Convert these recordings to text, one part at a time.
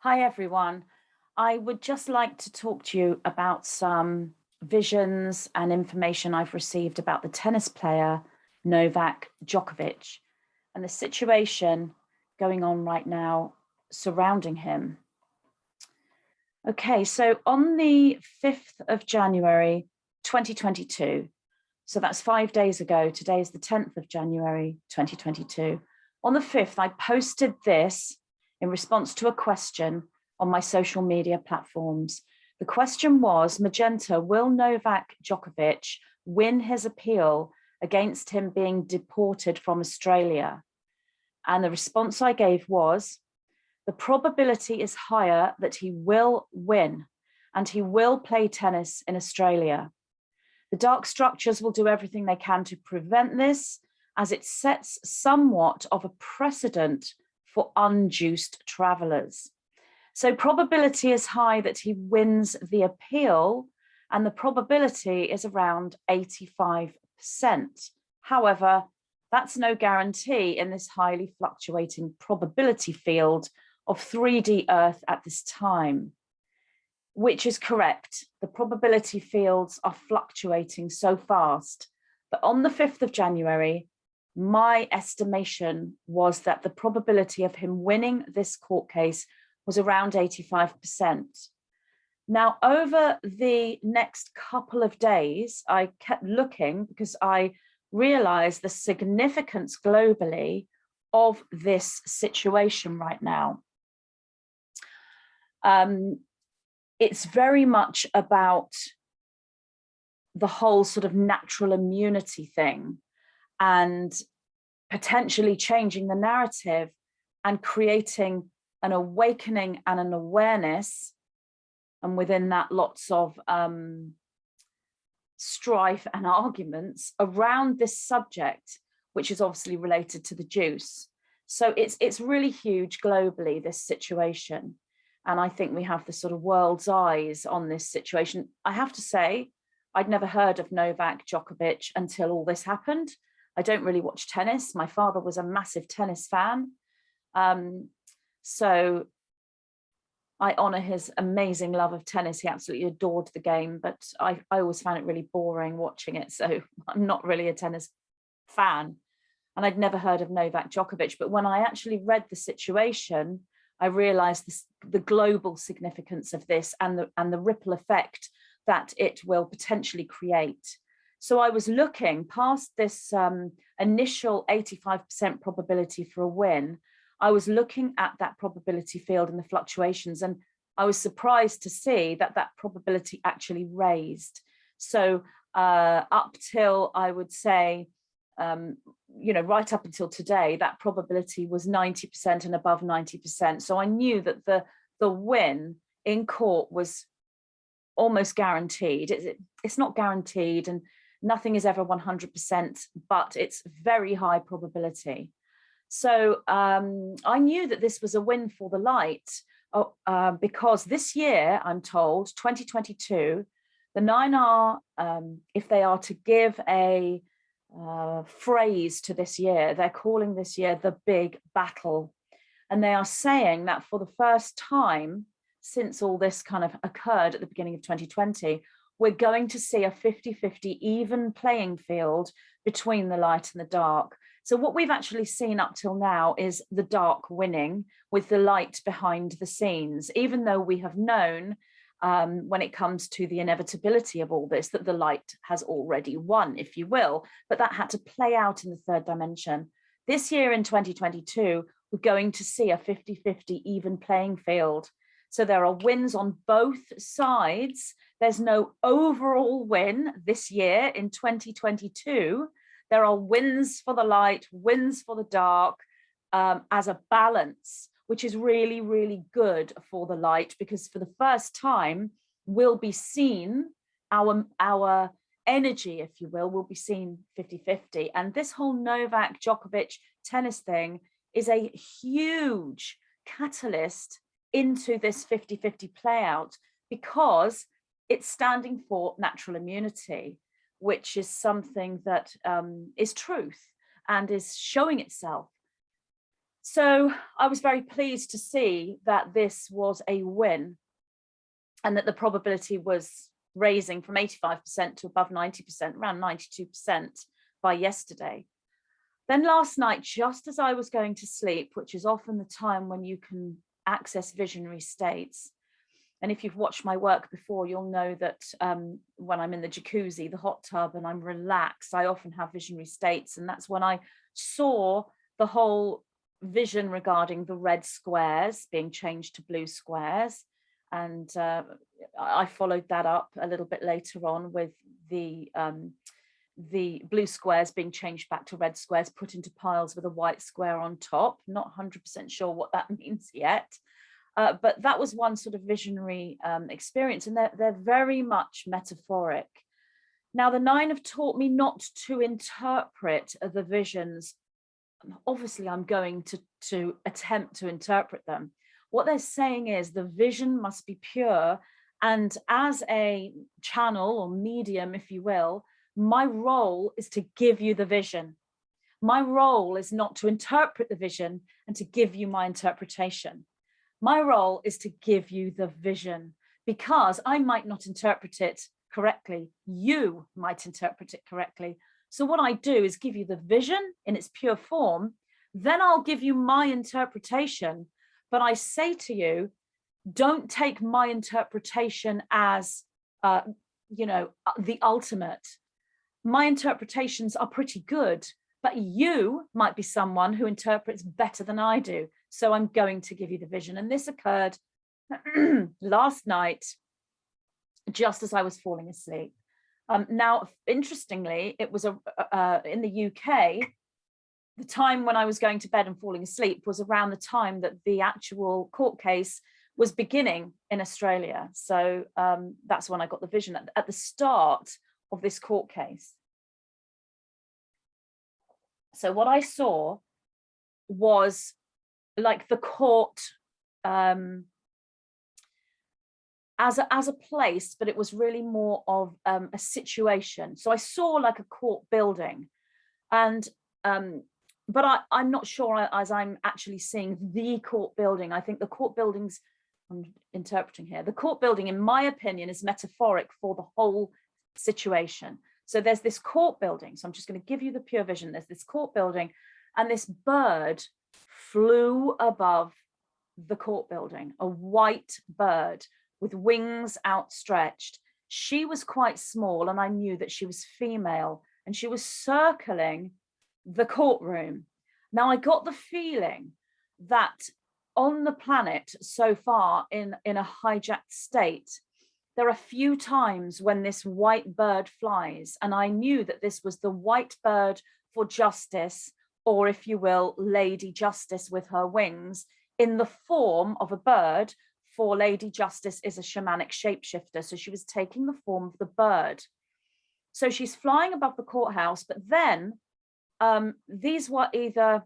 Hi, everyone. I would just like to talk to you about some visions and information I've received about the tennis player No-Vak Jokovic and the situation going on right now surrounding him. Okay, so on the 5th of January, 2022, so that's 5 days ago, today is the 10th of January, 2022. On the 5th, I posted this in response to a question on my social media platforms. The question was, Magenta, will No-Vak Jokovic win his appeal against him being deported from Australia? And the response I gave was, the probability is higher that he will win and he will play tennis in Australia. The dark structures will do everything they can to prevent this, as it sets somewhat of a precedent for unjuiced travelers. So probability is high that he wins the appeal, and the probability is around 85%. However, that's no guarantee in this highly fluctuating probability field of 3D Earth at this time, which is correct. The probability fields are fluctuating so fast. But on the 5th of January, my estimation was that the probability of him winning this court case was around 85%. Now, over the next couple of days, I kept looking because I realized the significance globally of this situation right now. It's very much about the whole sort of natural immunity thing and potentially changing the narrative and creating an awakening and an awareness, and within that lots of strife and arguments around this subject, which is obviously related to the juice. So it's really huge globally, this situation. And I think we have the sort of world's eyes on this situation. I have to say, I'd never heard of No-Vak Jokovic until all this happened. I don't really watch tennis. My father was a massive tennis fan. So I honor his amazing love of tennis. He absolutely adored the game, but I always found it really boring watching it. So I'm not really a tennis fan. And I'd never heard of No-Vak Jokovic. But when I actually read the situation, I realized the global significance of this and the ripple effect that it will potentially create. So I was looking past this initial 85% probability for a win. I was looking at that probability field and the fluctuations, and I was surprised to see that that probability actually raised. So up till, I would say, right up until today, that probability was 90% and above 90%. So I knew that the win in court was almost guaranteed. It's not guaranteed, and nothing is ever 100%, but it's very high probability. So I knew that this was a win for the light because this year, I'm told, 2022, the 9R, if they are to give a phrase to this year, they're calling this year the big battle. And they are saying that for the first time since all this kind of occurred at the beginning of 2020, we're going to see a 50-50 even playing field between the light and the dark. So what we've actually seen up till now is the dark winning with the light behind the scenes, even though we have known when it comes to the inevitability of all this, that the light has already won, if you will, but that had to play out in the third dimension. This year in 2022, we're going to see a 50-50 even playing field. So there are wins on both sides. There's no overall win this year in 2022. There are wins for the light, wins for the dark, as a balance, which is really, really good for the light, because for the first time, we'll be seen, our energy, if you will be seen 50-50. And this whole No-Vak Jokovic tennis thing is a huge catalyst into this 50-50 play out, because it's standing for natural immunity, which is something that is truth and is showing itself. So I was very pleased to see that this was a win and that the probability was raising from 85% to above 90%, around 92% by yesterday. Then last night, just as I was going to sleep, which is often the time when you can access visionary states, and if you've watched my work before, you'll know that when I'm in the jacuzzi, the hot tub, and I'm relaxed, I often have visionary states. And that's when I saw the whole vision regarding the red squares being changed to blue squares. And I followed that up a little bit later on with the blue squares being changed back to red squares, put into piles with a white square on top. Not 100% sure what that means yet. But that was one sort of visionary experience, and they're very much metaphoric. Now, the nine have taught me not to interpret the visions. Obviously, I'm going to attempt to interpret them. What they're saying is the vision must be pure, and as a channel or medium, if you will, my role is to give you the vision. My role is not to interpret the vision and to give you my interpretation. My role is to give you the vision, because I might not interpret it correctly. You might interpret it correctly. So what I do is give you the vision in its pure form. Then I'll give you my interpretation. But I say to you, don't take my interpretation as, the ultimate. My interpretations are pretty good, but you might be someone who interprets better than I do. So I'm going to give you the vision. And this occurred last night, just as I was falling asleep. Now, interestingly, it was in the UK, the time when I was going to bed and falling asleep was around the time that the actual court case was beginning in Australia. So that's when I got the vision at the start of this court case. So what I saw was like the court as a place, but it was really more of a situation. So I saw like a court building, and but I'm not sure as I'm actually seeing the court building. I think the court buildings, I'm interpreting here, the court building, in my opinion, is metaphoric for the whole situation. So there's this court building. So I'm just going to give you the pure vision. There's this court building, and this bird flew above the court building, a white bird with wings outstretched. She was quite small, and I knew that she was female, and she was circling the courtroom. Now, I got the feeling that on the planet so far in a hijacked state, there are few times when this white bird flies, and I knew that this was the white bird for justice, or if you will, Lady Justice with her wings, in the form of a bird, for Lady Justice is a shamanic shapeshifter. So she was taking the form of the bird. So she's flying above the courthouse, but then these were either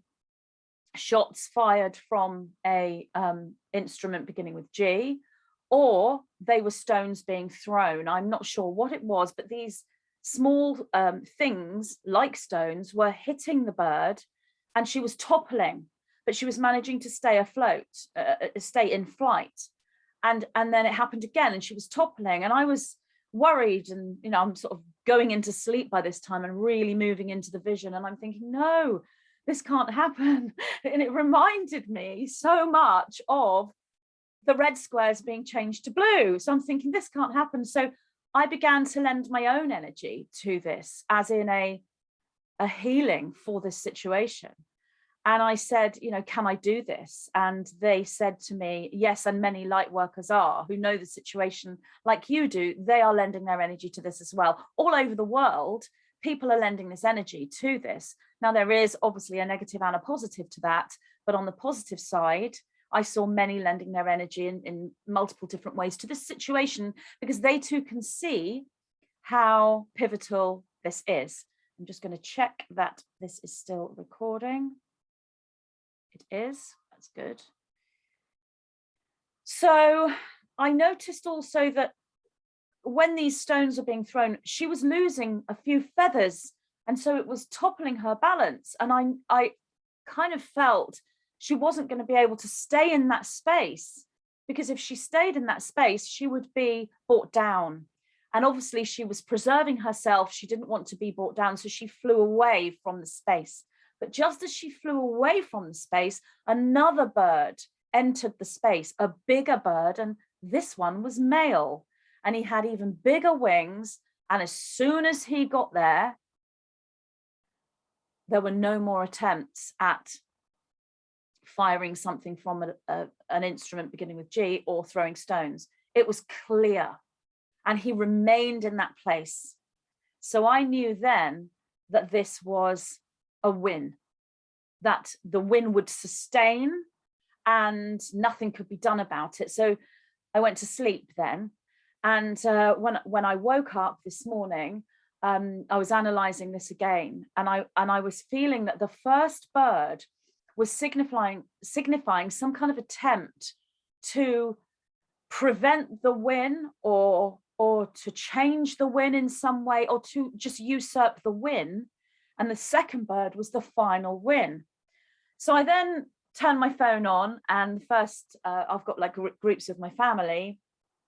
shots fired from a instrument beginning with G, or they were stones being thrown. I'm not sure what it was, but these small things like stones were hitting the bird, and she was toppling, but she was managing to stay afloat, stay in flight. And then it happened again, and she was toppling, and I was worried, and I'm sort of going into sleep by this time and really moving into the vision, and I'm thinking, no, this can't happen. And it reminded me so much of the red squares being changed to blue. So I'm thinking, this can't happen. So I began to lend my own energy to this, as in a healing for this situation. And I said, can I do this? And they said to me, yes, and many light workers are, who know the situation like you do, they are lending their energy to this as well. All over the world, people are lending this energy to this. Now, there is obviously a negative and a positive to that, but on the positive side, I saw many lending their energy in multiple different ways to this situation, because they too can see how pivotal this is. I'm just going to check that this is still recording. It is. That's good. So I noticed also that when these stones were being thrown, she was losing a few feathers, and so it was toppling her balance. And I kind of felt she wasn't going to be able to stay in that space, because if she stayed in that space, she would be brought down. And obviously she was preserving herself. She didn't want to be brought down. So she flew away from the space. But just as she flew away from the space, another bird entered the space, a bigger bird. And this one was male. And he had even bigger wings. And as soon as he got there were no more attempts at firing something from an instrument beginning with G or throwing stones. It was clear. And he remained in that place. So I knew then that this was a win, that the win would sustain and nothing could be done about it. So I went to sleep then. And when I woke up this morning, I was analysing this again, and I was feeling that the first bird was signifying some kind of attempt to prevent the win or to change the win in some way, or to just usurp the win. And the second bird was the final win. So I then turned my phone on, and first I've got like groups of my family.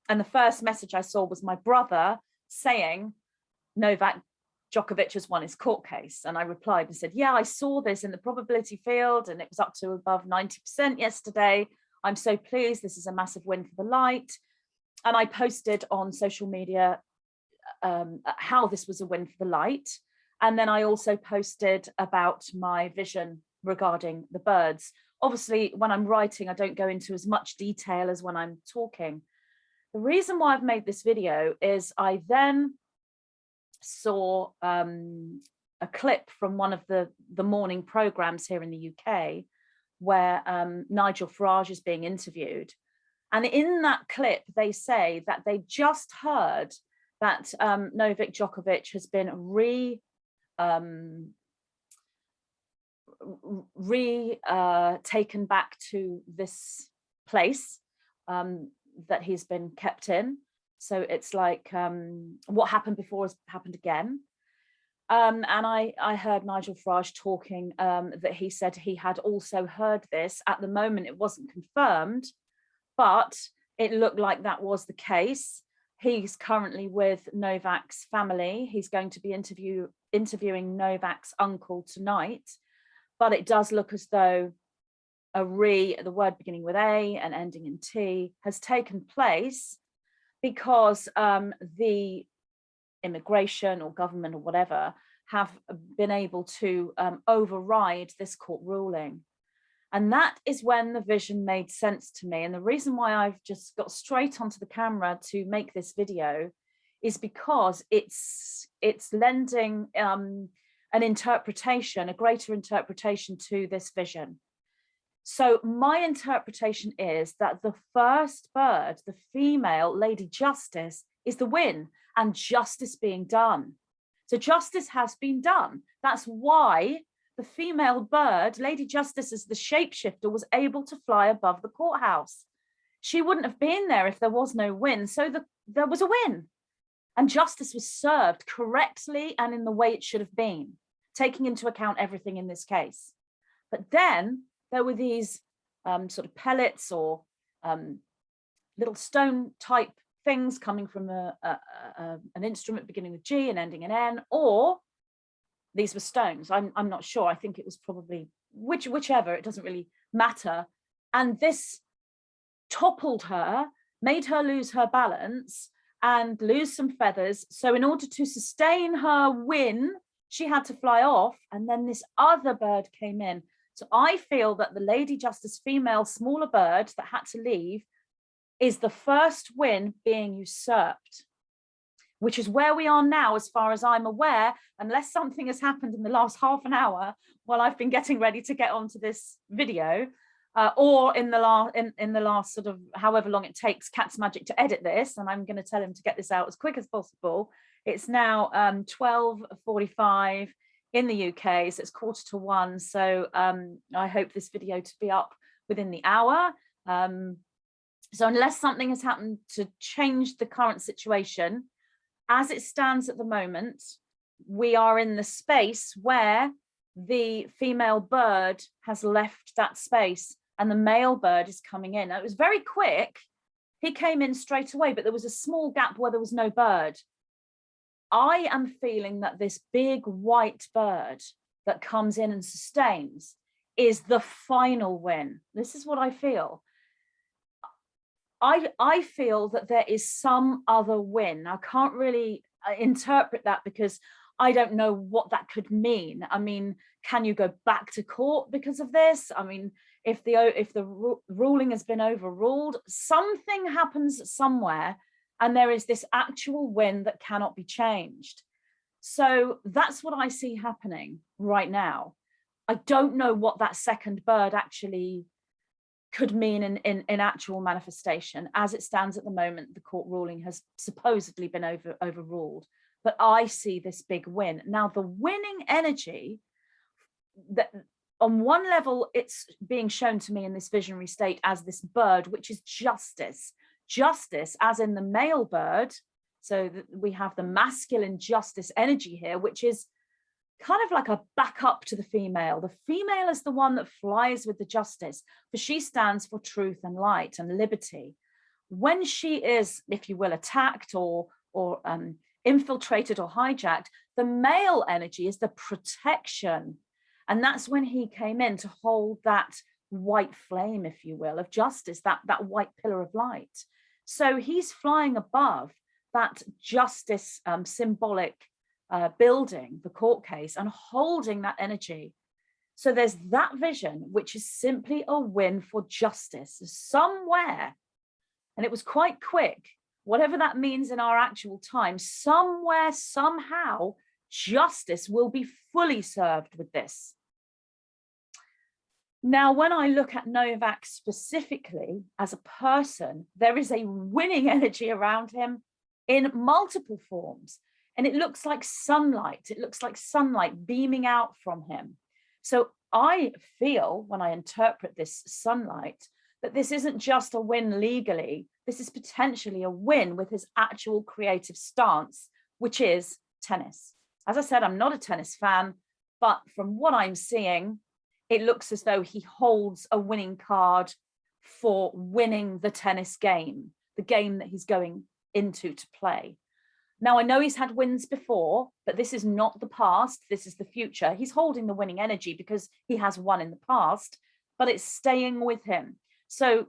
And the first message I saw was my brother saying, No-Vak Jock-O-Vitch has won his court case. And I replied and said, yeah, I saw this in the probability field and it was up to above 90% yesterday. I'm so pleased. This is a massive win for the light. And I posted on social media how this was a win for the light. And then I also posted about my vision regarding the birds. Obviously, when I'm writing, I don't go into as much detail as when I'm talking. The reason why I've made this video is I then saw a clip from one of the morning programs here in the UK where Nigel Farage is being interviewed. And in that clip, they say that they just heard that No-Vak Jock-O-Vitch has been taken back to this place that he's been kept in. So it's like what happened before has happened again. And I heard Nigel Farage talking that he said he had also heard this. At the moment, it wasn't confirmed, but it looked like that was the case. He's currently with No-Vak's family. He's going to be interviewing No-Vak's uncle tonight. But it does look as though the word beginning with A and ending in T, has taken place because the immigration or government or whatever have been able to override this court ruling. And that is when the vision made sense to me. And the reason why I've just got straight onto the camera to make this video is because it's lending an interpretation, a greater interpretation to this vision. So my interpretation is that the first bird, the female Lady Justice, is the win and justice being done. So justice has been done. That's why the female bird, Lady Justice as the shapeshifter, was able to fly above the courthouse. She wouldn't have been there if there was no win. So there was a win. And justice was served correctly and in the way it should have been, taking into account everything in this case. But then there were these sort of pellets or little stone type things coming from an instrument beginning with G and ending in N, or these were stones. I'm not sure. I think it was probably whichever, it doesn't really matter. And this toppled her, made her lose her balance and lose some feathers. So in order to sustain her win, she had to fly off. And then this other bird came in. So I feel that the Lady Justice female smaller bird that had to leave is the first win being usurped, which is where we are now, as far as I'm aware, unless something has happened in the last half an hour while I've been getting ready to get onto this video, or in the last sort of however long it takes Cat's Magic to edit this, and I'm going to tell him to get this out as quick as possible. It's now 12:45 in the UK, so it's 1:45. So I hope this video to be up within the hour. So unless something has happened to change the current situation, as it stands at the moment, we are in the space where the female bird has left that space and the male bird is coming in. Now, it was very quick. He came in straight away, but there was a small gap where there was no bird. I am feeling that this big white bird that comes in and sustains is the final win. This is what I feel. I feel that there is some other win. I can't really interpret that because I don't know what that could mean. I mean, can you go back to court because of this? I mean, if the ruling has been overruled, something happens somewhere and there is this actual win that cannot be changed. So that's what I see happening right now. I don't know what that second bird actually could mean in actual manifestation. As it stands at the moment, the court ruling has supposedly been overruled, but I see this big win. Now, the winning energy, that on one level, it's being shown to me in this visionary state as this bird, which is justice. Justice, as in the male bird. So we have the masculine justice energy here, which is kind of like a backup to the female. The female is the one that flies with the justice, for she stands for truth and light and liberty. When she is, if you will, attacked or infiltrated or hijacked, the male energy is the protection. And that's when he came in to hold that white flame, if you will, of justice, that white pillar of light. So he's flying above that justice symbolic building, the court case, and holding that energy. So there's that vision, which is simply a win for justice somewhere. And it was quite quick, whatever that means in our actual time, somewhere, somehow, justice will be fully served with this. Now, when I look at No-Vak specifically as a person, there is a winning energy around him in multiple forms. And it looks like sunlight. It looks like sunlight beaming out from him. So I feel, when I interpret this sunlight, that this isn't just a win legally. This is potentially a win with his actual creative stance, which is tennis. As I said, I'm not a tennis fan, but from what I'm seeing, it looks as though he holds a winning card for winning the tennis game, the game that he's going into to play. Now, I know he's had wins before, but this is not the past. This is the future. He's holding the winning energy because he has won in the past, but it's staying with him. So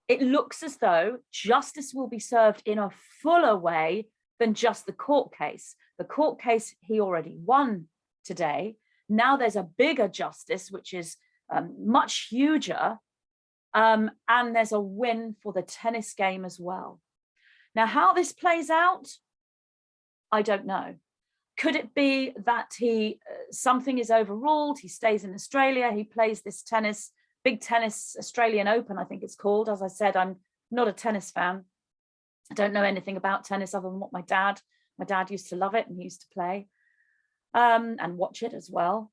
it looks as though justice will be served in a fuller way than just the court case. The court case he already won today. Now there's a bigger justice, which is much huger, and there's a win for the tennis game as well. Now, how this plays out, I don't know. Could it be that something is overruled, he stays in Australia, he plays this tennis, big tennis, Australian Open, I think it's called. As I said, I'm not a tennis fan. I don't know anything about tennis other than what my dad used to love it and he used to play and watch it as well.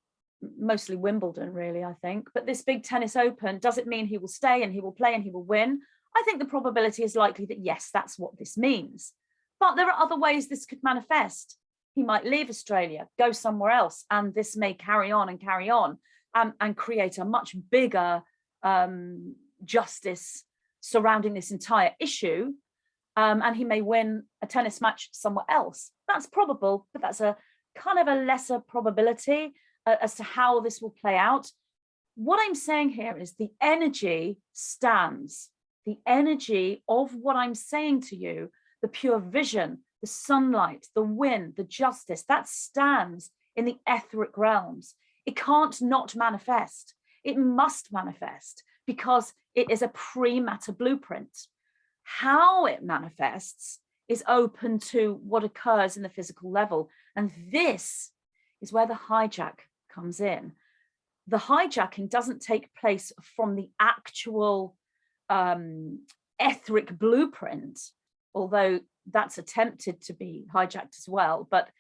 Mostly Wimbledon, really, I think. But this big tennis Open, does it mean he will stay and he will play and he will win? I think the probability is likely that yes, that's what this means. But there are other ways this could manifest. He might leave Australia, go somewhere else, and this may carry on and create a much bigger justice surrounding this entire issue. And he may win a tennis match somewhere else. That's probable, but that's a kind of a lesser probability as to how this will play out. What I'm saying here is the energy stands. The energy of what I'm saying to you, the pure vision, the sunlight, the wind, the justice, that stands in the etheric realms. It can't not manifest. It must manifest because it is a pre-matter blueprint. How it manifests is open to what occurs in the physical level. And this is where the hijack comes in. The hijacking doesn't take place from the actual etheric blueprint, although that's attempted to be hijacked as well, but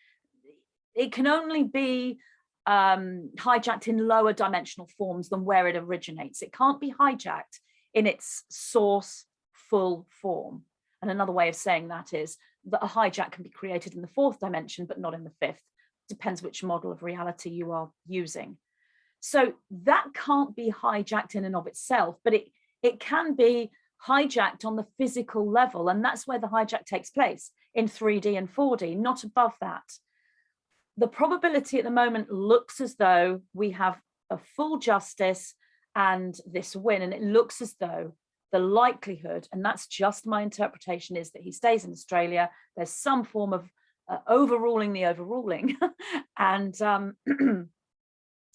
it can only be hijacked in lower dimensional forms than where it originates. It can't be hijacked in its source full form. And another way of saying that is that a hijack can be created in the fourth dimension, but not in the fifth. Depends which model of reality you are using. So that can't be hijacked in and of itself, but it can be hijacked on the physical level. And that's where the hijack takes place, in 3D and 4D, not above that. The probability at the moment looks as though we have a full justice and this win. And it looks as though the likelihood, and that's just my interpretation, is that he stays in Australia. There's some form of overruling the overruling. And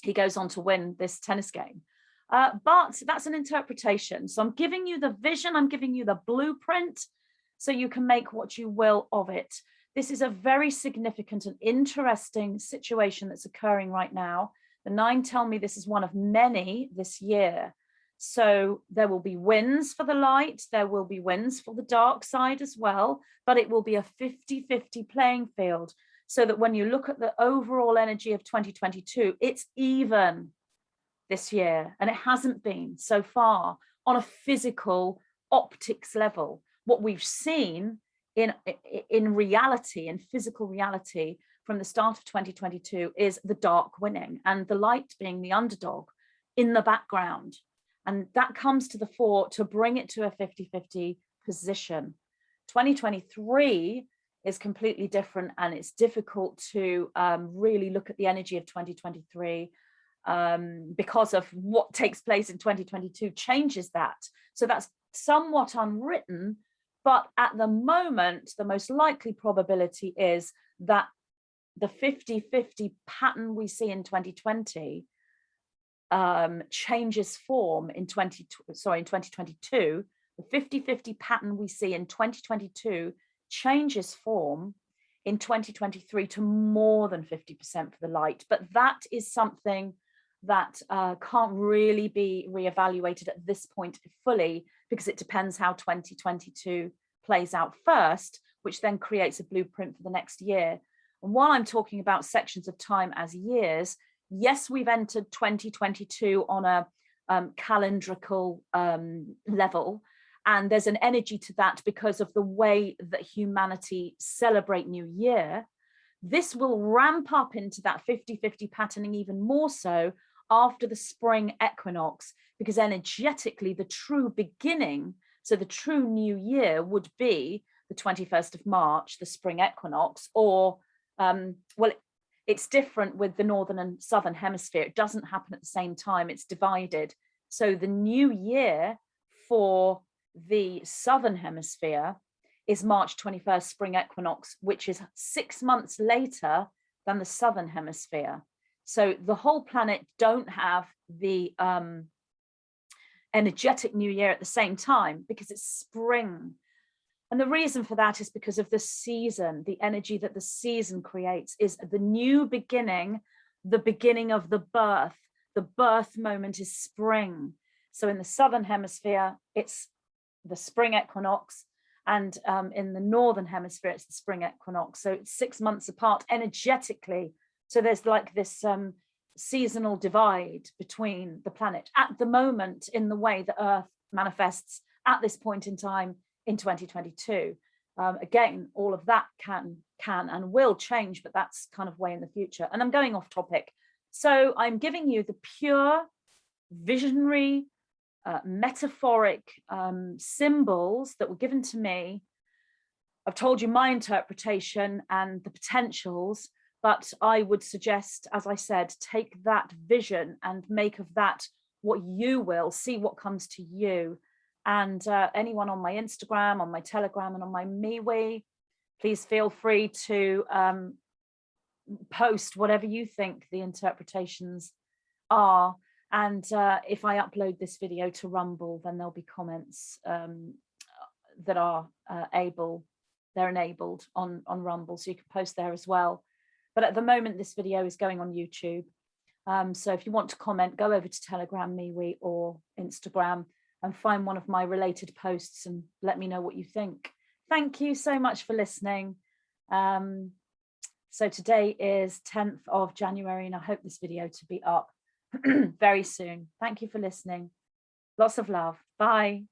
he goes on to win this tennis game. But that's an interpretation. So I'm giving you the vision, I'm giving you the blueprint, so you can make what you will of it. This is a very significant and interesting situation that's occurring right now. The 9 tell me this is one of many this year. So there will be wins for the light, there will be wins for the dark side as well, but it will be a 50-50 playing field, so that when you look at the overall energy of 2022, it's even this year, and it hasn't been so far on a physical optics level. What we've seen in reality, in physical reality, from the start of 2022 is the dark winning and the light being the underdog in the background. And that comes to the fore to bring it to a 50-50 position. 2023 is completely different, and it's difficult to really look at the energy of 2023 because of what takes place in 2022 changes that. So that's somewhat unwritten, but at the moment, the most likely probability is that the 50-50 pattern we see in 2020 changes form in 2022. The 50-50 pattern we see in 2022 changes form in 2023 to more than 50% for the light. But that is something that can't really be reevaluated at this point fully, because it depends how 2022 plays out first, which then creates a blueprint for the next year. And while I'm talking about sections of time as years, yes, we've entered 2022 on a calendrical level, and there's an energy to that because of the way that humanity celebrate New Year. This will ramp up into that 50-50 patterning even more so after the spring equinox, because energetically the true beginning, so the true new year, would be the 21st of March, the spring equinox, or well, it's different with the northern and southern hemisphere. It doesn't happen at the same time, it's divided. So the new year for the southern hemisphere is March 21st, spring equinox, which is 6 months later than the southern hemisphere. So the whole planet don't have the energetic new year at the same time, because it's spring. And the reason for that is because of the season. The energy that the season creates is the new beginning, the beginning of the birth. The birth moment is spring. So in the southern hemisphere, it's the spring equinox, and in the northern hemisphere, it's the spring equinox. So it's 6 months apart energetically. So there's like this seasonal divide between the planet at the moment in the way that Earth manifests at this point in time in 2022. Again, all of that can and will change, but that's kind of way in the future. And I'm going off topic. So I'm giving you the pure visionary, metaphoric symbols that were given to me. I've told you my interpretation and the potentials, but I would suggest, as I said, take that vision and make of that what you will, see what comes to you. And anyone on my Instagram, on my Telegram, and on my MeWe, please feel free to post whatever you think the interpretations are. And if I upload this video to Rumble, then there'll be comments that are they're enabled on Rumble, so you can post there as well. But at the moment, this video is going on YouTube. So if you want to comment, go over to Telegram, MeWe, or Instagram, and find one of my related posts and let me know what you think. Thank you so much for listening. So today is 10th of January, and I hope this video to be up very soon. Thank you for listening. Lots of love. Bye.